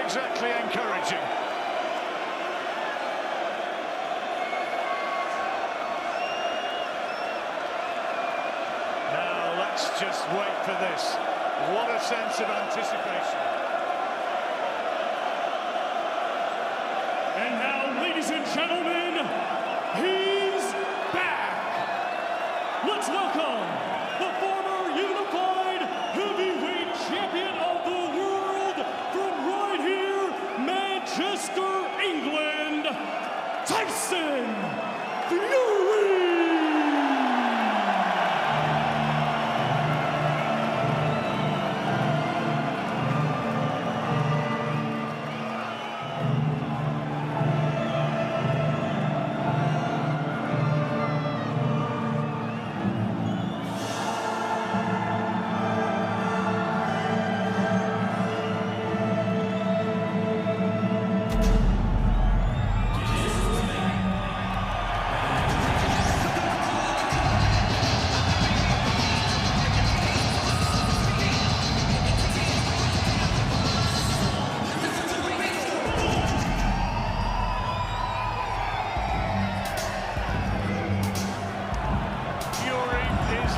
exactly encouraging. Now let's just wait for this. What a sense of anticipation. And now, ladies and gentlemen, he's back. Let's welcome the former unified heavyweight champion of the world from right here, Manchester, England, Tyson Fury.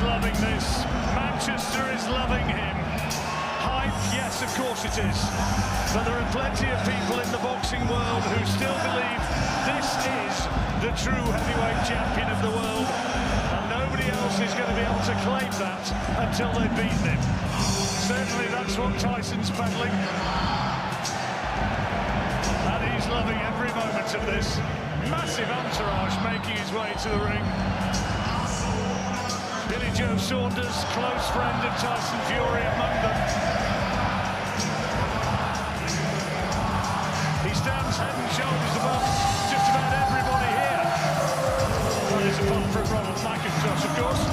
Loving this. Manchester is loving him. Hype, yes, of course it is. But there are plenty of people in the boxing world who still believe this is the true heavyweight champion of the world. And nobody else is going to be able to claim that until they've beaten him. Certainly that's what Tyson's peddling. And he's loving every moment of this. Massive entourage making his way to the ring. Billy Joe Saunders, close friend of Tyson Fury, among them. He stands head and shoulders above just about everybody here. Well, it's apart from Ronald McIntosh, of course.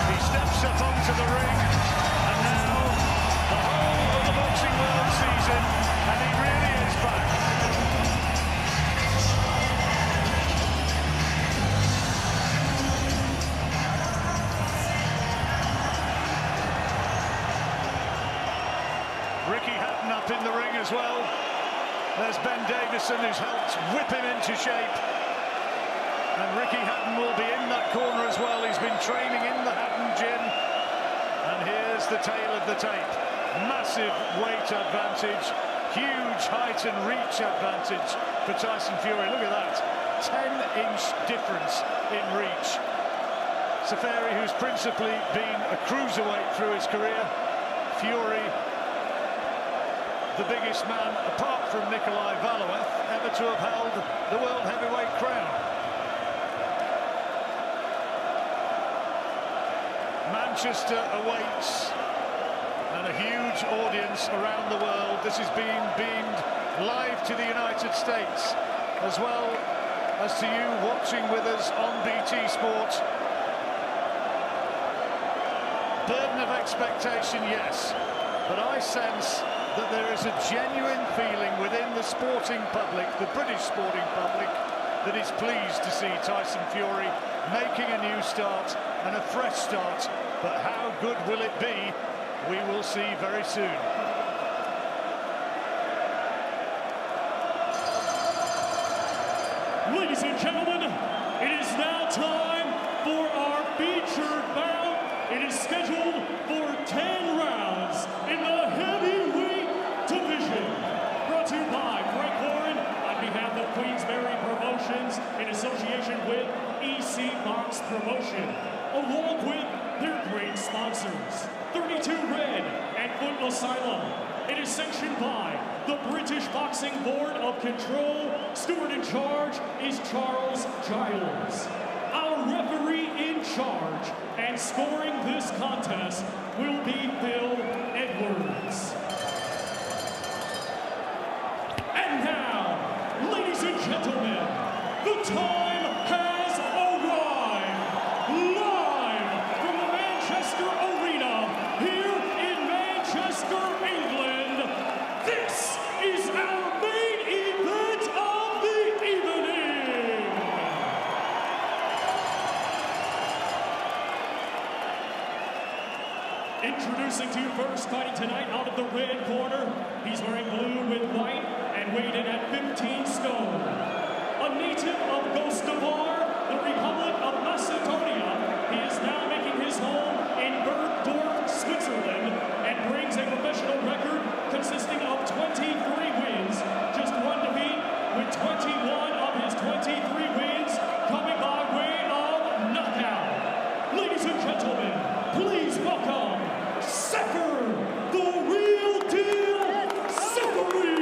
He steps up onto the ring. And he really is back. Ricky Hatton up in the ring as well. There's Ben Davison, who's helped whip him into shape. And Ricky Hatton will be in that corner as well. He's been training in the Hatton gym. And here's the tail of the tape. Massive weight advantage, huge height and reach advantage for Tyson Fury. Look at that, 10-inch difference in reach. Seferi, who's principally been a cruiserweight through his career. Fury, the biggest man, apart from Nikolai Valuev, ever to have held the world heavyweight crown. Manchester awaits. And a huge audience around the world. This is being beamed live to the United States, as well as to you watching with us on BT Sport. Burden of expectation, yes, but I sense that there is a genuine feeling within the sporting public, the British sporting public, that is pleased to see Tyson Fury making a new start and a fresh start. But how good will it be? We will see very soon. Ladies and gentlemen, it is now time for our featured bout. It is scheduled for 10 rounds in the heavyweight division. Brought to you by Frank Warren on behalf of Queensberry Promotions in association with EC Box Promotion, along with their great sponsors, 32 Red and Foot Asylum. It is sanctioned by the British Boxing Board of Control. Steward in charge is Charles Giles. Our referee in charge and scoring this contest will be Phil Edwards. And now, ladies and gentlemen, the time has arrived. Live from the Manchester Arena here in Manchester, England, this is our main event of the Introducing to you first, fighting tonight out of the red corner. He's wearing blue with white and weighed in at 15 stone. A native of Gostivar, the Republic of Macedonia, he is now making his home in Bergdorf, Switzerland, and brings a professional record consisting of 23 wins, just one defeat, with 21 of his 23 wins coming by way of knockout. Ladies and gentlemen, please welcome Sefer, the real deal, Seferi!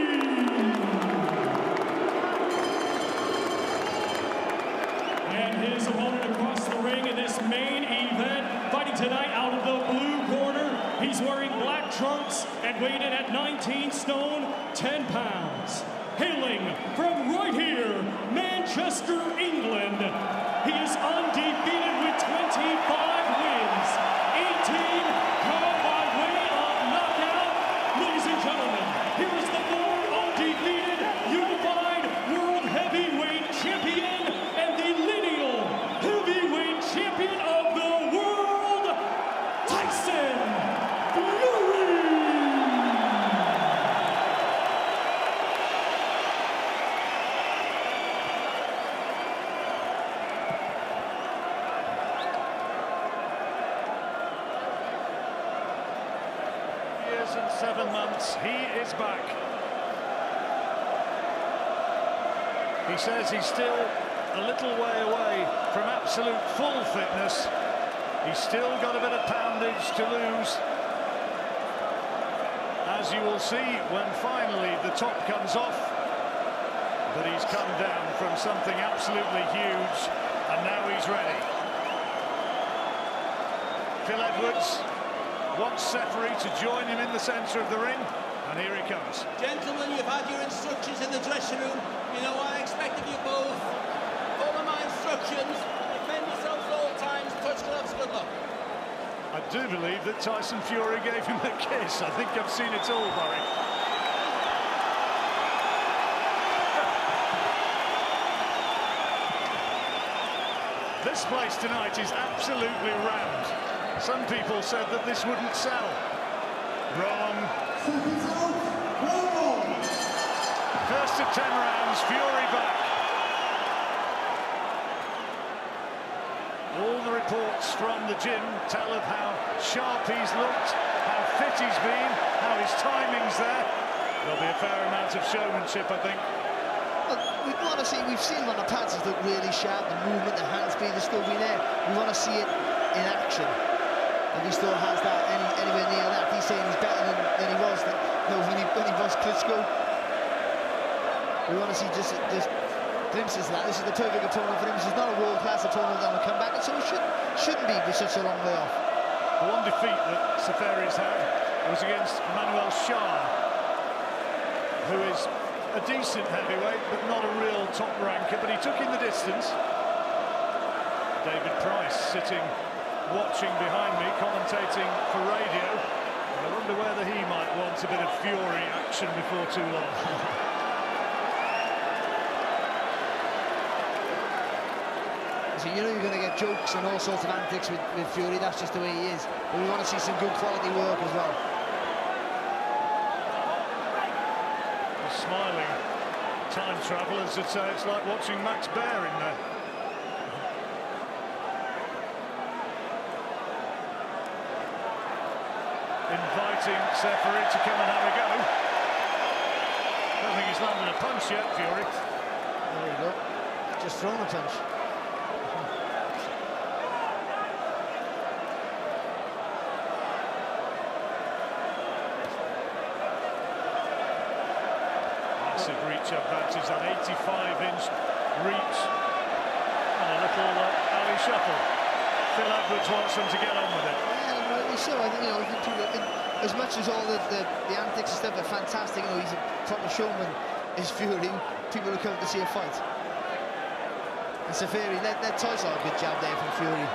And his opponent across the ring in this main event, fighting tonight out of the blue corner. He's wearing black trunks and weighed in at 19 stone, 10 pounds. Hailing from right here, Manchester, England, he is undefeated with 25 wins, 18 come by way of knockout. Ladies and gentlemen, here is the born undefeated, unified world heavyweight champion and the lineal heavyweight champion of the world, Tyson Fury! Years and 7 months, he is back. He says he's still a little way away from absolute full fitness. He's still got a bit of poundage to lose, as you will see when finally the top comes off. But he's come down from something absolutely huge, and now he's ready. Phil Edwards wants Seferi to join him in the centre of the ring, and here he comes. Gentlemen, you've had your instructions in the dressing room. You know what I expect of you both. Follow my instructions, defend yourselves at all times, touch gloves, good luck. I do believe that Tyson Fury gave him a kiss. I think I've seen it all, Barry. This place tonight is absolutely rammed. Some people said that this wouldn't sell. Wrong. First of 10 rounds, Fury back. All the reports from the gym tell of how sharp he's looked, how fit he's been, how his timing's there. There'll be a fair amount of showmanship, I think. Look, we want to see, we've seen when the pads look really sharp, the movement, the hand speed, has still been there. We want to see it in action. And he still has that anywhere near that. He's saying he's better than he was when he was Klitschko. We want to see just glimpses of that. This is the perfect opponent for him. This is not a world-class opponent that will come back, and so it shouldn't be with such a long way off. The one defeat that Seferi's had was against Manuel Shah, who is a decent heavyweight, but not a real top ranker, but he took in the distance. David Price sitting watching behind me, commentating for radio. I wonder whether he might want a bit of Fury action before too long. So you know you're going to get jokes and all sorts of antics with Fury. That's just the way he is. But we want to see some good quality work as well. The smiling time travellers would say it's like watching Max Baer in there. Inviting Seferi to come and have a go. Don't think he's landed a punch yet, Fury. There you go. Just thrown a punch. Massive reach advantage, that 85-inch reach. And a little alley shuffle. Phil Edwards wants them to get on with it. So I think, you know, as much as all the antics and stuff are fantastic, you know, he's a proper showman, is Fury. People who come to see a fight. And Seferi, let Tyson have a good jab there from Fury.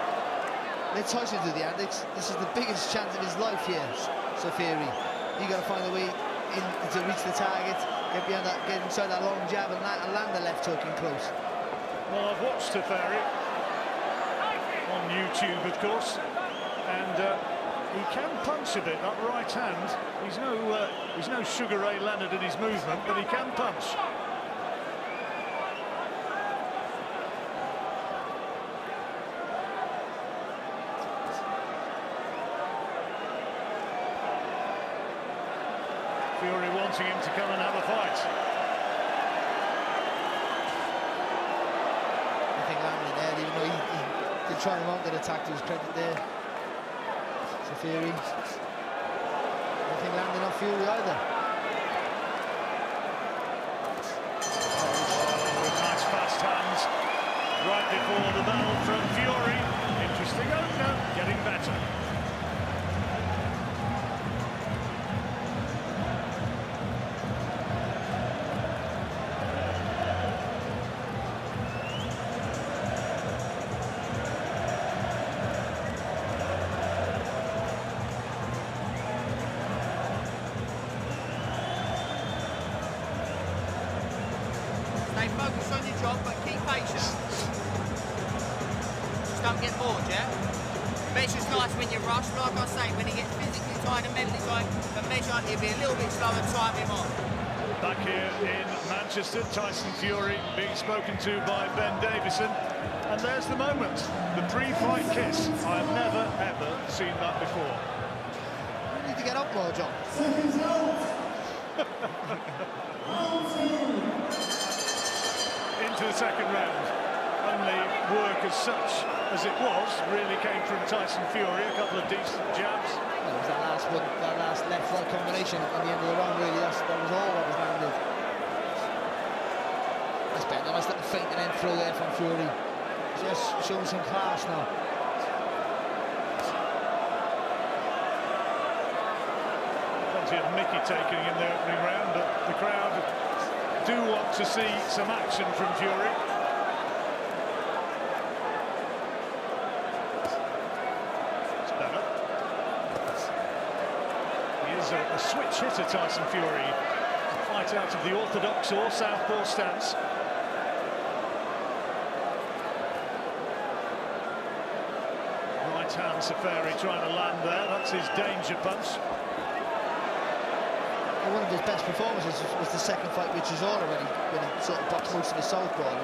Let Tyson do the antics. This is the biggest chance of his life here, Seferi. You got to find a way in to reach the target, get behind that, get inside that long jab, and land the left hook in close. Well, I've watched Seferi on YouTube, of course, and He can punch a bit, that right hand. He's no Sugar Ray Leonard in his movement, but he can punch. Fury wanting him to come and have a fight. I think landing there, even though he did try and mount that attack to his credit there. Fury. Nothing landing on Fury either. Oh, nice fast hands right before the bell from Fury. Interesting opener, getting better. Stay focused on your job, but keep patient. Just don't get bored, yeah? Measure's nice when you rush, like I say, when he gets physically tired and mentally tired, but measure, he'll be a little bit slow and time him on. Back here in Manchester, Tyson Fury being spoken to by Ben Davison. And there's the moment, the pre-fight kiss. I've never, ever seen that before. You need to get up more, John. Into the second round. Only work as such as it was really came from Tyson Fury. A couple of decent jabs. Well, it was that last one, that last left-right combination at the end of the round, really. That was all that was landed. That's better. Nice little feint and then throw there from Fury. Just showing some class now. Plenty of Mickey taking in the opening round, but the crowd do want to see some action from Fury. It's better. He is a switch hitter, Tyson Fury. Fight out of the orthodox or southpaw stance. Right hand Seferi trying to land there. That's his danger punch. One of his best performances was the second fight with Chisora when he sort of boxed most of his southpaw and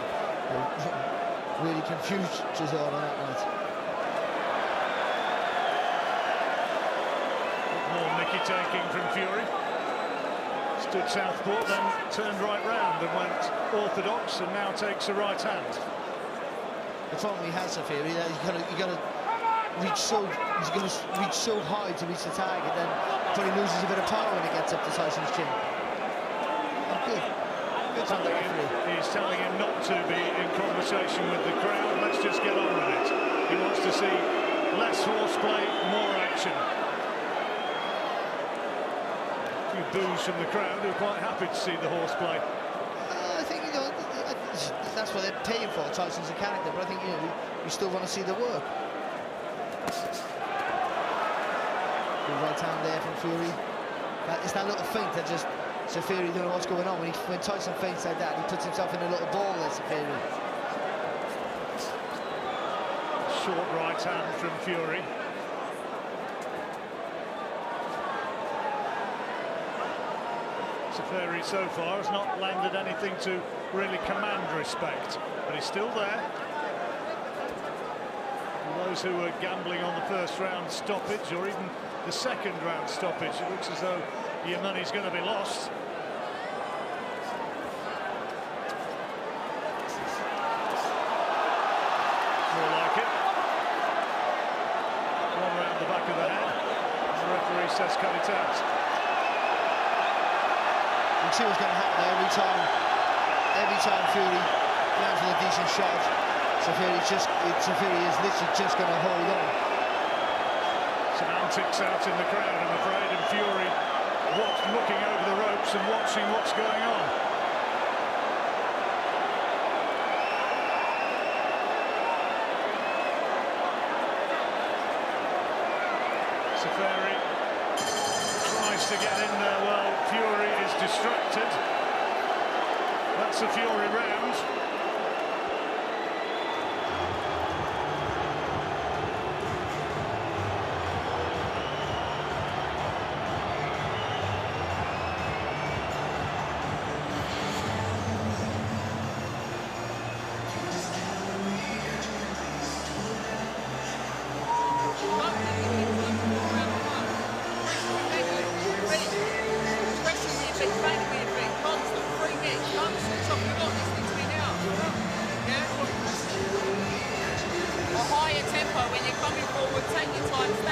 really confused Chisora that night. More Mickey taking from Fury. Stood southpaw, then turned right round and went orthodox, and now takes a right hand. The problem he has, Fury, that he's got to reach so high to reach the target, then probably loses a bit of power when it gets up to Tyson's chin. Oh, good from the referee. He's telling him not to be in conversation with the crowd. Let's just get on with it. He wants to see less horseplay, more action. A few boos from the crowd who are quite happy to see the horseplay. I think, you know, that's what they're paying for. Tyson's a character, but I think, you know, we still want to see the work. Good right hand there from Fury. It's that little feint that just Fury don't know what's going on. When Tyson feints like that, he puts himself in a little ball there, Fury. Short right hand from Fury. Seferi so far has not landed anything to really command respect, but he's still there. For those who were gambling on the first round stoppage, or even the second round stoppage, it looks as though your money's going to be lost. More like it. One round the back of the head. The referee says cut it out. You can see what's going to happen there every time Fury lands with a decent shot. Seferi is literally just going to hold on. Some antics out in the crowd, I'm afraid, and Fury looking over the ropes and watching what's going on. Seferi tries to get in there. Well, Fury is distracted. That's a Fury round.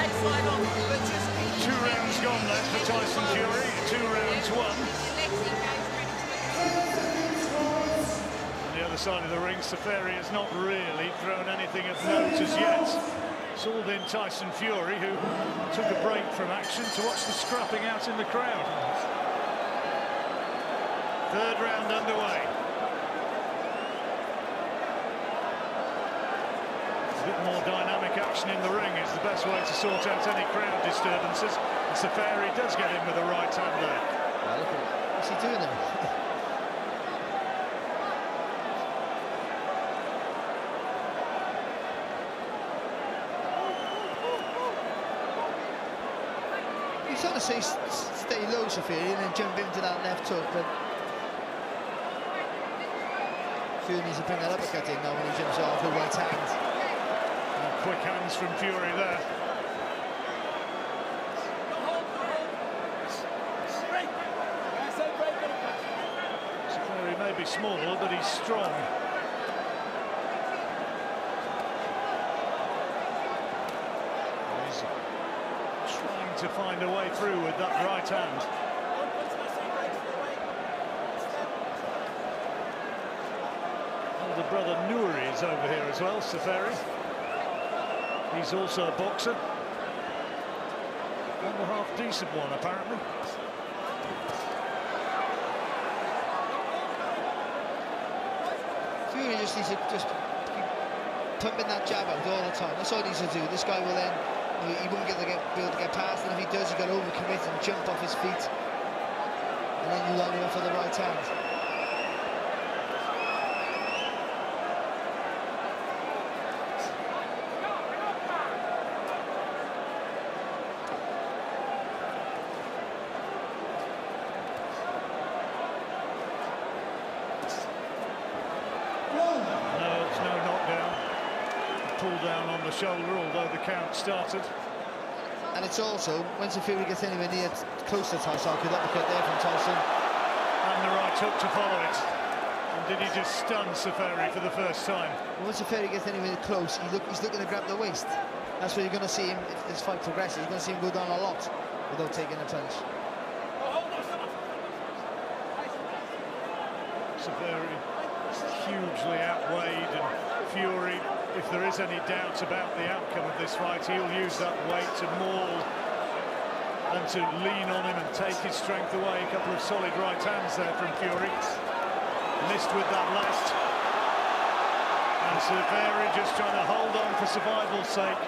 2 rounds gone left for Tyson Fury, 2 rounds won. On the other side of the ring, Seferi has not really thrown anything of note as yet. It's all been Tyson Fury, who took a break from action to watch the scrapping out in the crowd. 3rd round underway. A bit more dynamic action in the ring is the best way to sort out any crowd disturbances. And Seferi does get in with a right hand there. Well, look at, what's he doing there? He's trying to say stay low, Seferi, and then jump into that left hook, but Fury needs to bring that uppercut in now when he jumps off with right hand. Quick hands from Fury there. Fury may be small, but he's strong. He's trying to find a way through with that right hand. Older brother Nouri is over here as well, Seferi. He's also a boxer. And a half decent one, apparently. Fury just needs to keep pumping that jab out all the time. That's all he needs to do. This guy will then, he won't be able to get past, and if he does, he's got to overcommit and jump off his feet. And then you line him up for the right hand. Down on the shoulder, although the count started. And it's also, when Fury gets anywhere near close to Tyson, good uppercut there from Tyson. And the right hook to follow it. And did he just stun Seferi for the first time? Well, when Seferi gets anywhere close, he's looking to grab the waist. That's where you're going to see him, if this fight progresses, you're going to see him go down a lot without taking a punch. Seferi hugely outweighed, and Fury, if there is any doubt about the outcome of this fight, he'll use that weight to maul and to lean on him and take his strength away. A couple of solid right hands there from Fury. Missed with that left. And Seferi just trying to hold on for survival's sake.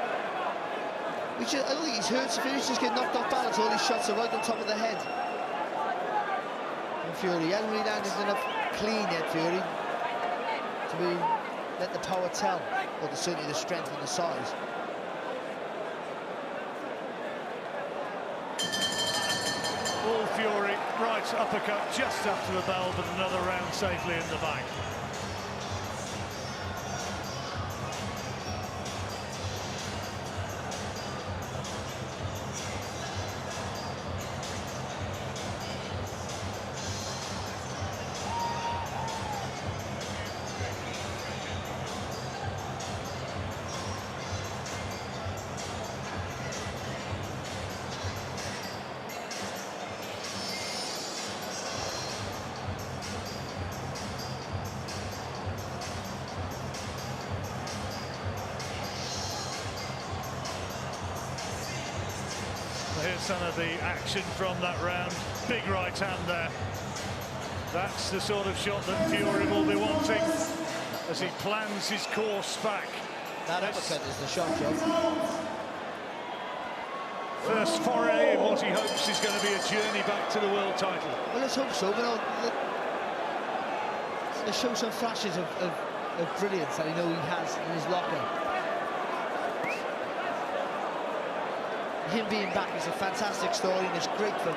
I don't think he's hurt. Seferi's just getting knocked off balance. All these shots are right on top of the head. And Fury, he hasn't really landed enough clean yet, Fury, to really let the power tell, or certainly the strength and the size. All Fury, right uppercut just after the bell, but another round safely in the bag. Here's some of the action from that round. Big right hand there. That's the sort of shot that Fury will be wanting as he plans his course back. That uppercut is the shot, Joe. First foray in what he hopes is going to be a journey back to the world title. Well, let's hope so. But let's show some flashes of brilliance that he knows he has in his locker. Him being back is a fantastic story, and it's great for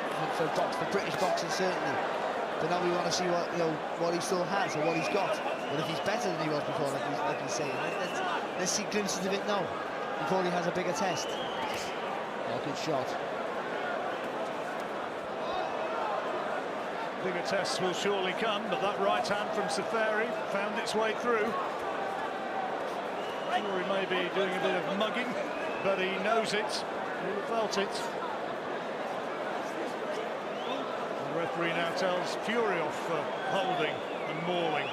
British boxing certainly. But now we want to see what he still has or what he's got. Well, if he's better than he was before, like he's saying, let's see glimpses of it now before he has a bigger test. Oh, good shot. Bigger tests will surely come, but that right hand from Seferi found its way through. Fury may be doing a bit of mugging, but he knows it. He felt it. The referee now tells Fury off for holding and mauling.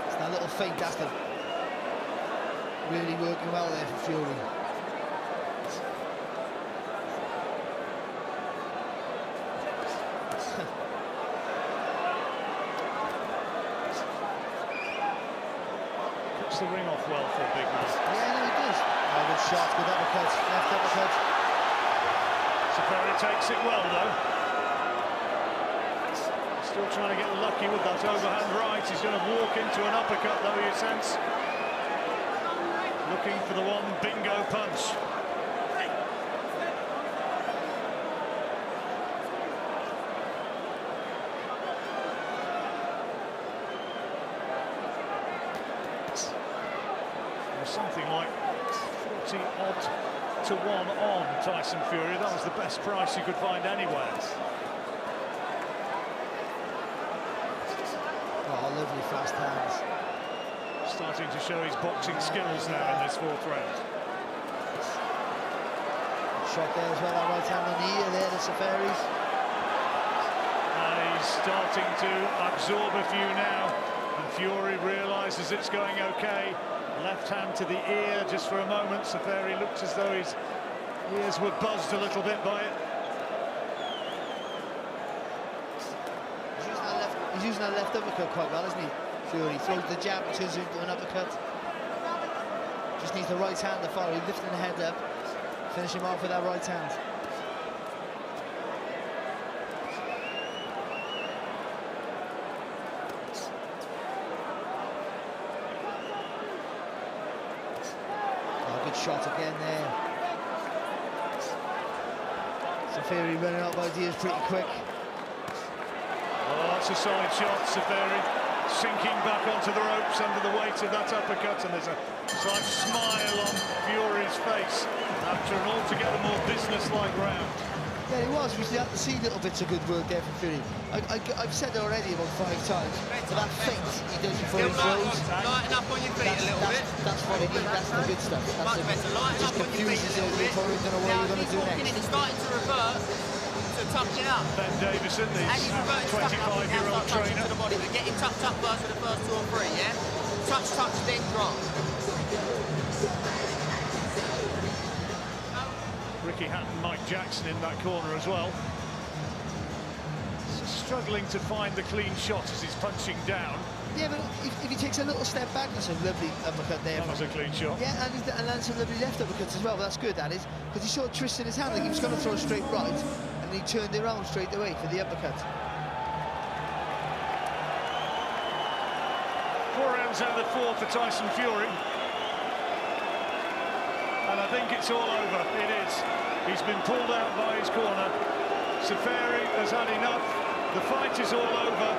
It's that little feint, that's the really working well there for Fury. The ring off well for a big man. Yeah, no, he does. Oh, good shot, good uppercut, left uppercut. Seferi takes it well, though. Still trying to get lucky with that overhand right. He's going to walk into an uppercut, though, you sense. Looking for the one bingo punch. Something like 40-odd to 1 on Tyson Fury. That was the best price you could find anywhere. Oh, lovely fast hands. Starting to show his boxing skills now in this 4th round. Shot there as well, that right hand on the ear there, the Seferi's. And he's starting to absorb a few now. And Fury realises it's going okay. Left hand to the ear just for a moment. Seferi looked as though his ears were buzzed a little bit by it. He's using that left uppercut quite well, isn't he? Fury throws the jab and turns it into an uppercut. Just needs the right hand to follow. He's lifting the head up, finish him off with that right hand. Shot again there. Seferi running out of ideas pretty quick. Oh, that's a solid shot, Seferi. Sinking back onto the ropes under the weight of that uppercut, and there's a slight smile on Fury's face after an altogether more business-like round. Yeah, it was. We had to see little bits of good work there from Fury. I've said it already about 5 times, but that feint he does before he throws. Lighten up on your feet a little bit. That's what he needs, that's the good stuff. Much better, lighten up on your feet a little bit. Don't know what you're going to do next. It's starting to revert to tucking up. Ben Davison, the 25-year-old trainer. To the body, but get him tucked up first for the first 2 or 3, yeah? Touch, then drop. Ricky Hatton, Mike Jackson in that corner as well. Struggling to find the clean shot as he's punching down. Yeah, but if he takes a little step back, that's a lovely uppercut there. That was a clean shot. Yeah, and then some lovely left uppercuts as well. That's good, that is, because he sort of twisted his hand like he was going to throw straight right, and he turned it around straight away for the uppercut. 4 rounds out of 4 for Tyson Fury. And I think it's all over. It is. He's been pulled out by his corner. Seferi has had enough. The fight is all over.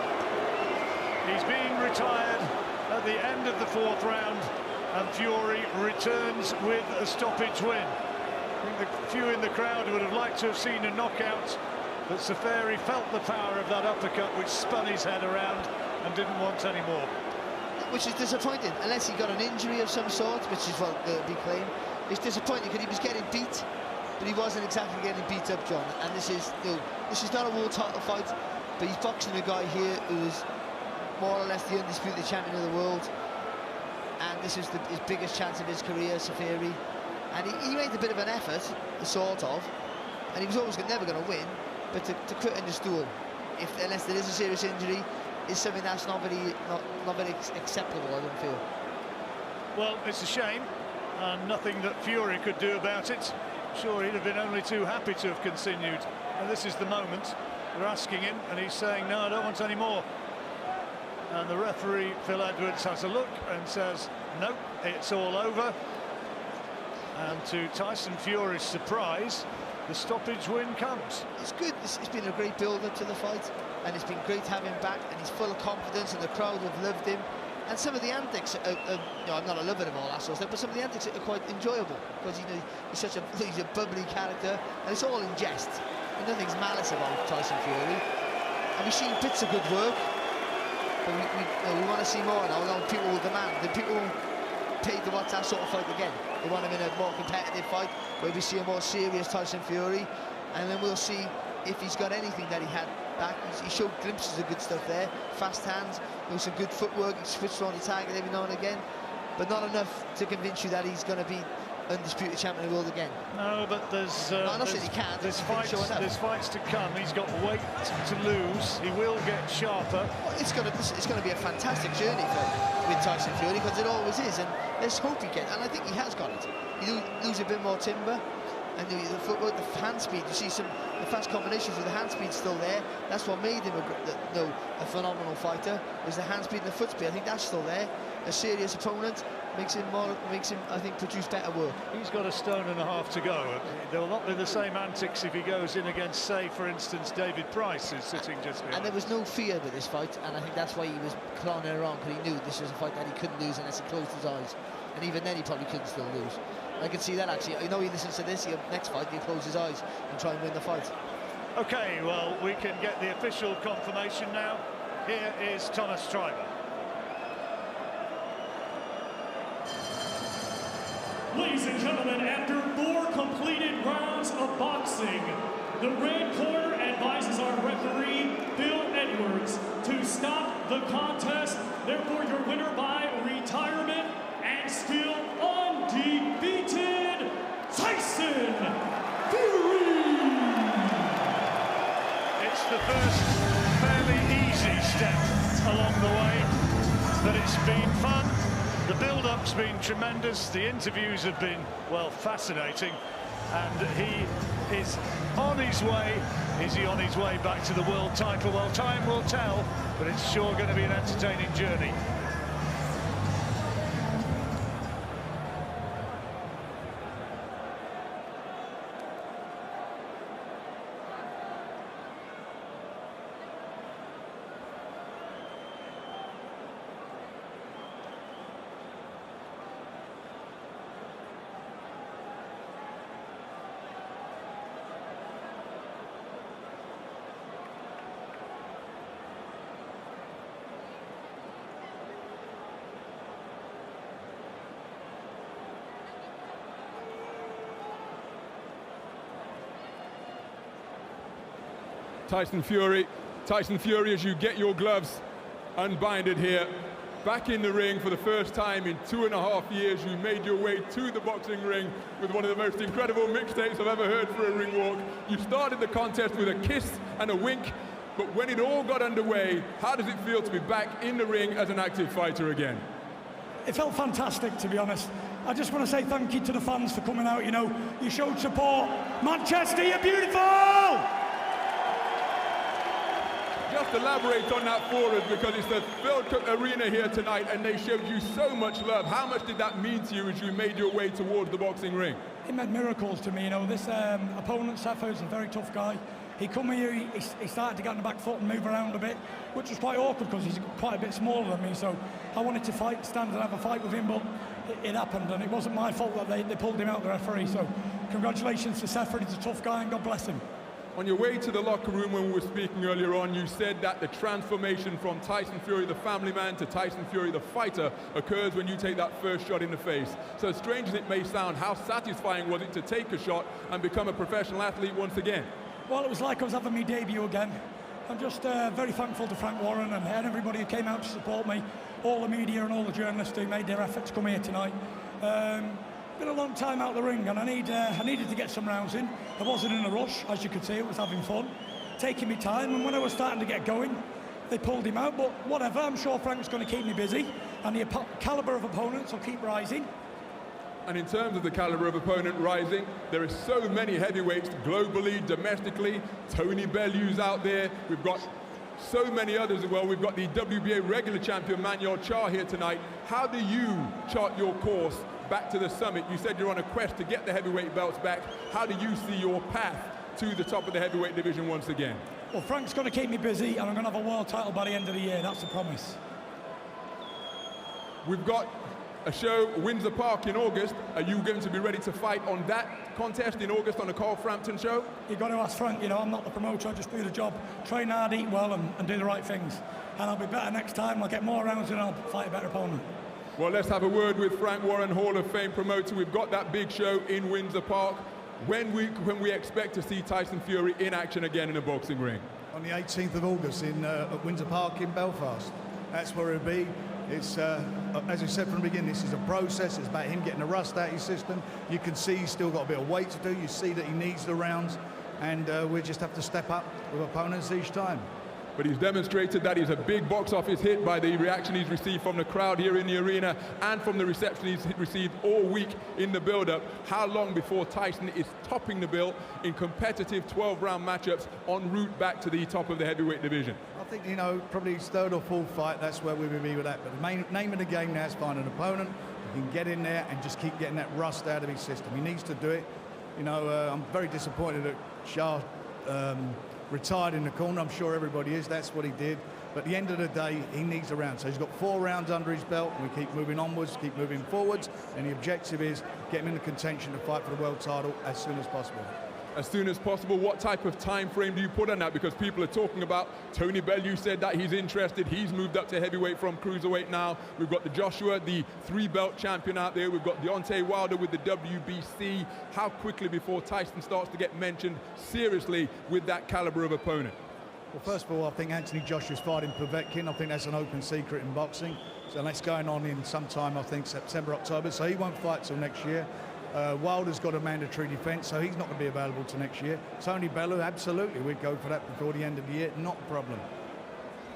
He's being retired at the end of the 4th round, and Fury returns with a stoppage win. I think the few in the crowd would have liked to have seen a knockout, but Seferi felt the power of that uppercut, which spun his head around and didn't want any more. Which is disappointing, unless he got an injury of some sort, which is what we claim. It's disappointing because he was getting beat, but he wasn't exactly getting beat up, John. And this is, you know, this is not a world title fight, but he's boxing a guy here who is more or less the undisputed champion of the world, and this is his biggest chance of his career, Seferi. And he made a bit of an effort, sort of, and he was always never going to win, but to quit on the stool, unless there is a serious injury, is something that's not very acceptable, I don't feel. Well, it's a shame, and nothing that Fury could do about it. Sure, he'd have been only too happy to have continued, and this is the moment. They're asking him, and he's saying, no, I don't want any more. And the referee, Phil Edwards, has a look and says, nope, it's all over. And to Tyson Fury's surprise, the stoppage win comes. It's good. It's been a great build-up to the fight, and it's been great to have him back, and he's full of confidence, and the crowd have loved him. And some of the antics, you know, I'm not a lover of all that sort of stuff, but some of the antics are quite enjoyable, because, you know, he's a bubbly character, and it's all in jest. And nothing's malice about Tyson Fury. And we've seen bits of good work. But we want to see more now. People will demand. The people paid to watch that sort of fight again. They want him in a more competitive fight where we see a more serious Tyson Fury, and then we'll see if he's got anything that he had back. He showed glimpses of good stuff there, fast hands, some good footwork. He switched on the target every now and again, but not enough to convince you that he's going to be undisputed champion of the world again. No, but there's fights to come. He's got weight to lose. He will get sharper. Well, it's going to be a fantastic journey with Tyson Fury, because it always is, and let's hope he can. And I think he has got it. You lose a bit more timber, and the footwork, the hand speed. You see the fast combinations with the hand speed still there. That's what made him a phenomenal fighter. Was the hand speed and the foot speed. I think that's still there. A serious opponent makes him, I think, produce better work. He's got 1.5 stones to go. There will not be the same antics if he goes in against, say, for instance, David Price, who's sitting just behind. And there was no fear with this fight, and I think that's why he was clowning around, because he knew this was a fight that he couldn't lose unless he closed his eyes. And even then, he probably couldn't still lose. I can see that, actually. I know he listens to this. Next fight, he'll close his eyes and try and win the fight. OK, well, we can get the official confirmation now. Here is Thomas Treiber. Ladies and gentlemen, after 4 completed rounds of boxing, the red corner advises our referee, Phil Edwards, to stop the contest. Therefore, your winner by retirement and still undefeated, Tyson Fury! It's the first fairly easy step along the way, but it's been fun. The build-up's been tremendous. The interviews have been, well, fascinating. And he is on his way. Is he on his way back to the world title? Well, time will tell, but it's sure going to be an entertaining journey. Tyson Fury, as you get your gloves unbinded here, back in the ring for the first time in 2.5 years, you made your way to the boxing ring with one of the most incredible mixtapes I've ever heard for a ring walk. You started the contest with a kiss and a wink, but when it all got underway, how does it feel to be back in the ring as an active fighter again? It felt fantastic, to be honest. I just want to say thank you to the fans for coming out. You know, you showed support. Manchester, you're beautiful! Just elaborate on that for us, because it's the World Cup arena here tonight and they showed you so much love. How much did that mean to you as you made your way towards the boxing ring? It meant miracles to me. You know, this opponent, SEFER, is a very tough guy. He come here, he started to get on the back foot and move around a bit, which was quite awkward because he's quite a bit smaller than me. So I wanted to stand and have a fight with him, but it happened, and it wasn't my fault that they pulled him out, the referee. So congratulations to SEFER. He's a tough guy, and God bless him. On your way to the locker room when we were speaking earlier on, you said that the transformation from Tyson Fury, the family man, to Tyson Fury, the fighter, occurs when you take that first shot in the face. So strange as it may sound, how satisfying was it to take a shot and become a professional athlete once again? Well, it was like I was having my debut again. I'm just very thankful to Frank Warren and everybody who came out to support me, all the media and all the journalists who made their effort to come here tonight. Been a long time out of the ring, and I needed to get some rounds in. I wasn't in a rush, as you could see. It was having fun, taking me time, and when I was starting to get going, they pulled him out. But whatever, I'm sure Frank's going to keep me busy, and the calibre of opponents will keep rising. And in terms of the calibre of opponent rising, there are so many heavyweights globally, domestically. Tony Bellew's out there. We've got so many others as well. We've got the WBA regular champion Manuel Char here tonight. How do you chart your course back to the summit? You said you're on a quest to get the heavyweight belts back. How do you see your path to the top of the heavyweight division once again? Well, Frank's going to keep me busy, and I'm going to have a world title by the end of the year. That's a promise. We've got a show, Windsor Park in August. Are you going to be ready to fight on that contest in August on the Carl Frampton show? You've got to ask Frank, you know, I'm not the promoter, I just do the job. Train hard, eat well, and do the right things. And I'll be better next time, I'll get more rounds and I'll fight a better opponent. Well, let's have a word with Frank Warren, Hall of Fame promoter. We've got that big show in Windsor Park. When we expect to see Tyson Fury in action again in a boxing ring? On the 18th of August at Windsor Park in Belfast. That's where it'll be. It's, as I said from the beginning, this is a process. It's about him getting the rust out of his system. You can see he's still got a bit of weight to do. You see that he needs the rounds, and we just have to step up with opponents each time. But he's demonstrated that he's a big box office hit by the reaction he's received from the crowd here in the arena and from the reception he's received all week in the build-up. How long before Tyson is topping the bill in competitive 12-round matchups en route back to the top of the heavyweight division? I think, you know, probably his third or fourth fight, that's where we will be with that. But the main name of the game now is find an opponent who can get in there and just keep getting that rust out of his system. He needs to do it. You know, I'm very disappointed that Shah retired in the corner. I'm sure everybody is. That's what he did. But at the end of the day, he needs a round. So he's got 4 rounds under his belt. We keep moving onwards, keep moving forwards. And the objective is get him in the contention to fight for the world title as soon as possible. As soon as possible. What type of time frame do you put on that? Because people are talking about Tony Bellew said that he's interested. He's moved up to heavyweight from cruiserweight now. We've got the Joshua, the 3-belt champion out there. We've got Deontay Wilder with the WBC. How quickly before Tyson starts to get mentioned seriously with that caliber of opponent? Well, first of all, I think Anthony Joshua's fighting Povetkin. I think that's an open secret in boxing. So that's going on in sometime, I think, September, October. So he won't fight till next year. Wilder's got a mandatory defence, so he's not going to be available till next year. Tony Bellew, absolutely, we'd go for that before the end of the year, not a problem.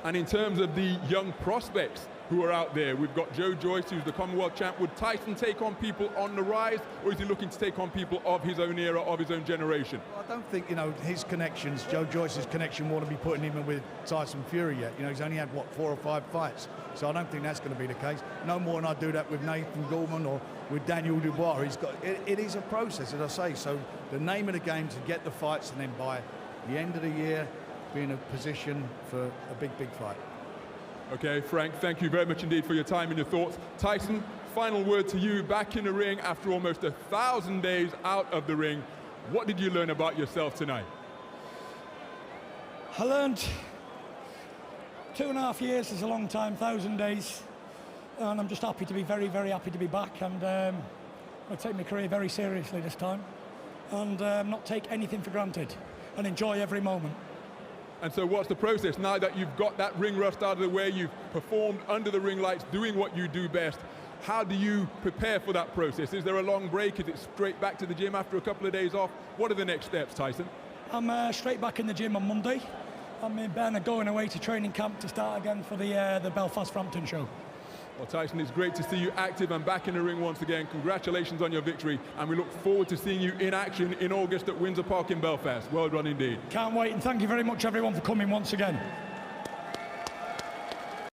And in terms of the young prospects who are out there, we've got Joe Joyce, who's the Commonwealth champ. Would Tyson take on people on the rise, or is he looking to take on people of his own era, of his own generation? I don't think, you know, his connections, Joe Joyce's connection, want to be putting him in with Tyson Fury yet. You know, he's only had, what, 4 or 5 fights. So I don't think that's going to be the case. No more than I do that with Nathan Gorman or with Daniel Dubois. He's got, it is a process, as I say. So the name of the game to get the fights, and then by the end of the year, be in a position for a big, big fight. Okay, Frank, thank you very much indeed for your time and your thoughts. Tyson, final word to you, back in the ring after almost 1,000 days out of the ring. What did you learn about yourself tonight? I learned 2.5 years is a long time, 1,000 days. And I'm just happy to be very, very happy to be back. And I take my career very seriously this time. And not take anything for granted. And enjoy every moment. And so what's the process now that you've got that ring rust out of the way, you've performed under the ring lights, doing what you do best? How do you prepare for that process? Is there a long break? Is it straight back to the gym after a couple of days off? What are the next steps, Tyson? I'm straight back in the gym on Monday. I'm in Bern going away to training camp to start again for the Belfast Frampton show. Well, Tyson, it's great to see you active and back in the ring once again. Congratulations on your victory, and we look forward to seeing you in action in August at Windsor Park in Belfast. Well done indeed. Can't wait, and thank you very much, everyone, for coming once again.